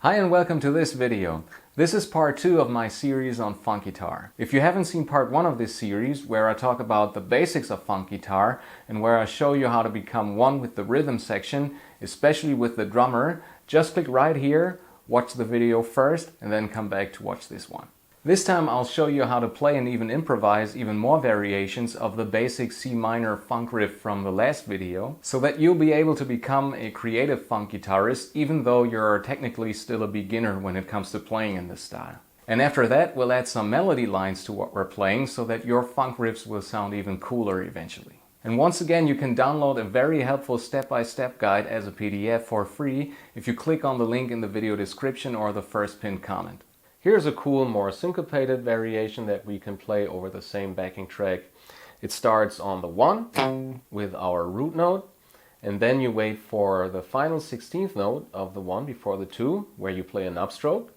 Hi and welcome to this video. This is part 2 of my series on funk guitar. If you haven't seen part 1 of this series, where I talk about the basics of funk guitar and where I show you how to become one with the rhythm section, especially with the drummer, just click right here, watch the video first and then come back to watch this one. This time I'll show you how to play and even improvise even more variations of the basic C minor funk riff from the last video, so that you'll be able to become a creative funk guitarist even though you're technically still a beginner when it comes to playing in this style. And after that we'll add some melody lines to what we're playing so that your funk riffs will sound even cooler eventually. And once again, you can download a very helpful step-by-step guide as a PDF for free if you click on the link in the video description or the first pinned comment. Here's a cool, more syncopated variation that we can play over the same backing track. It starts on the 1 with our root note, and then you wait for the final 16th note of the 1 before the 2, where you play an upstroke,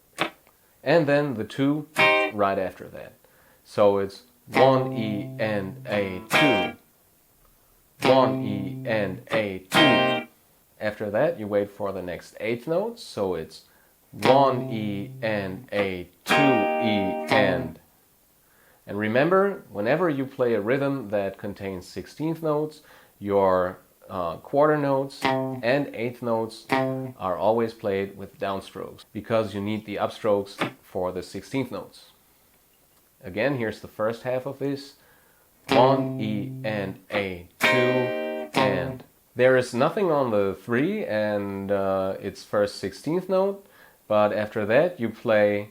and then the 2 right after that. So it's 1 E and A 2, 1 E and A 2. After that you wait for the next 8th note, so it's 1 E and A 2 E and. And remember, whenever you play a rhythm that contains 16th notes, your quarter notes and 8th notes are always played with downstrokes, because you need the upstrokes for the 16th notes. Again, here's the first half of this. 1 E and A 2 and. There is nothing on the 3 and its first 16th note. But after that you play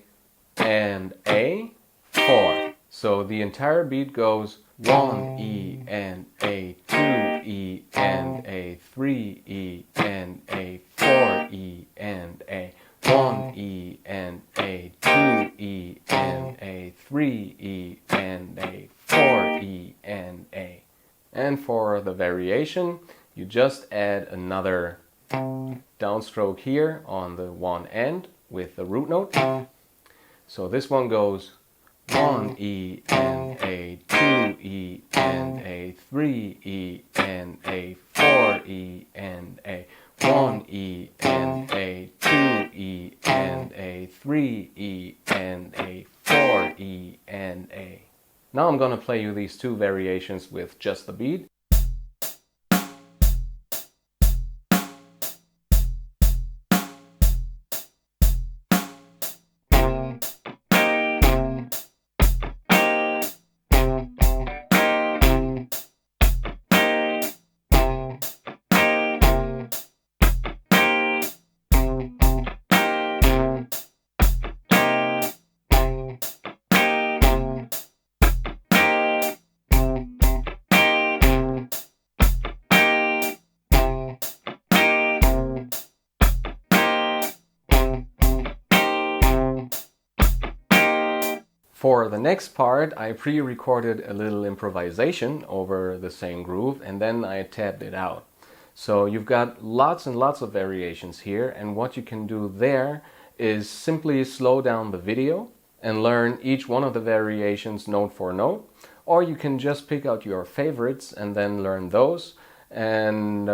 and A 4. So the entire beat goes 1 E and A 2 E and A 3 E and A 4 E and A 1 E and A 2 E and A 3 E and A 4 E and A. And for the variation you just add another downstroke here on the 1 end with the root note. So this one goes 1 E and A 2 E and A 3 E and A 4 E and A 1 E and A 2 E and A 3 E and A 4 E and A. Now I'm going to play you these two variations with just the beat. For the next part, I pre-recorded a little improvisation over the same groove and then I tabbed it out. So you've got lots and lots of variations here, and what you can do there is simply slow down the video and learn each one of the variations note for note, or you can just pick out your favorites and then learn those and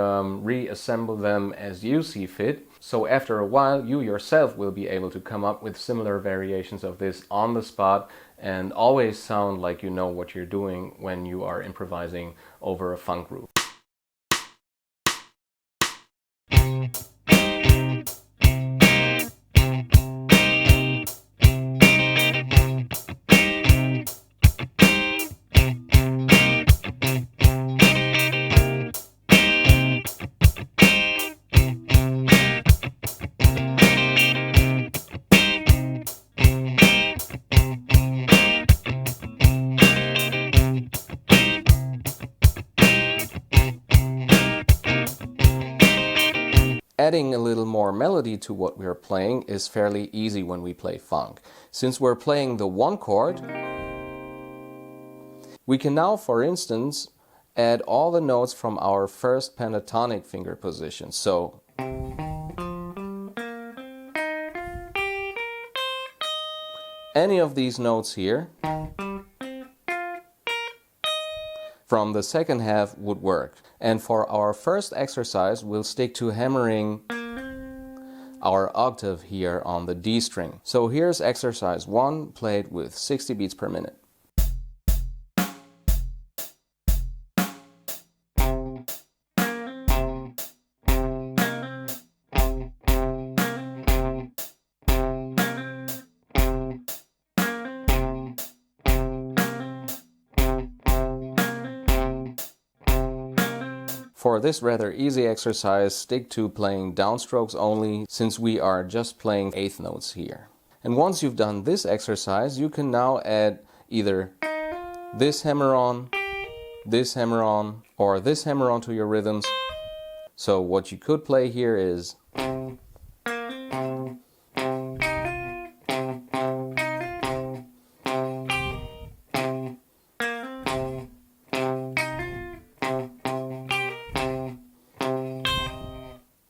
reassemble them as you see fit. So after a while you yourself will be able to come up with similar variations of this on the spot and always sound like you know what you're doing when you are improvising over a funk groove. Adding a little more melody to what we're playing is fairly easy when we play funk. Since we're playing the 1 chord, we can now, for instance, add all the notes from our first pentatonic finger position. So any of these notes here from the second half would work. And for our first exercise, we'll stick to hammering our octave here on the D string. So here's exercise 1 played with 60 beats per minute. For this rather easy exercise, stick to playing downstrokes only, since we are just playing eighth notes here. And once you've done this exercise, you can now add either this hammer-on, or this hammer-on to your rhythms. So what you could play here is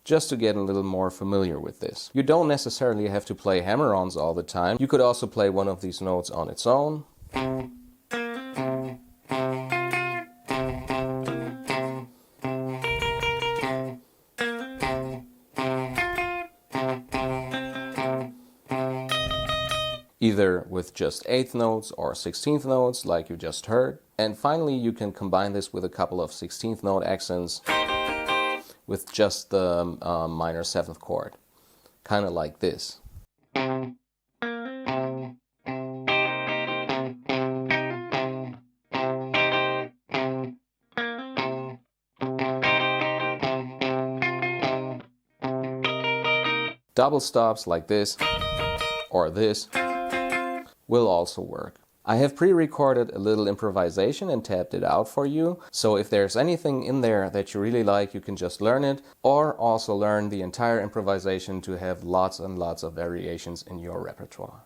just to get a little more familiar with this. You don't necessarily have to play hammer-ons all the time. You could also play one of these notes on its own. Either with just eighth notes or 16th notes like you just heard. And finally you can combine this with a couple of 16th note accents with just the minor 7th chord, kind of like this. Double stops like this or this will also work. I have pre-recorded a little improvisation and tapped it out for you, so if there's anything in there that you really like, you can just learn it, or also learn the entire improvisation to have lots and lots of variations in your repertoire.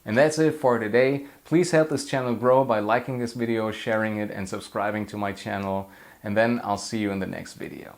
And that's it for today. Please help this channel grow by liking this video, sharing it, and subscribing to my channel. And then I'll see you in the next video.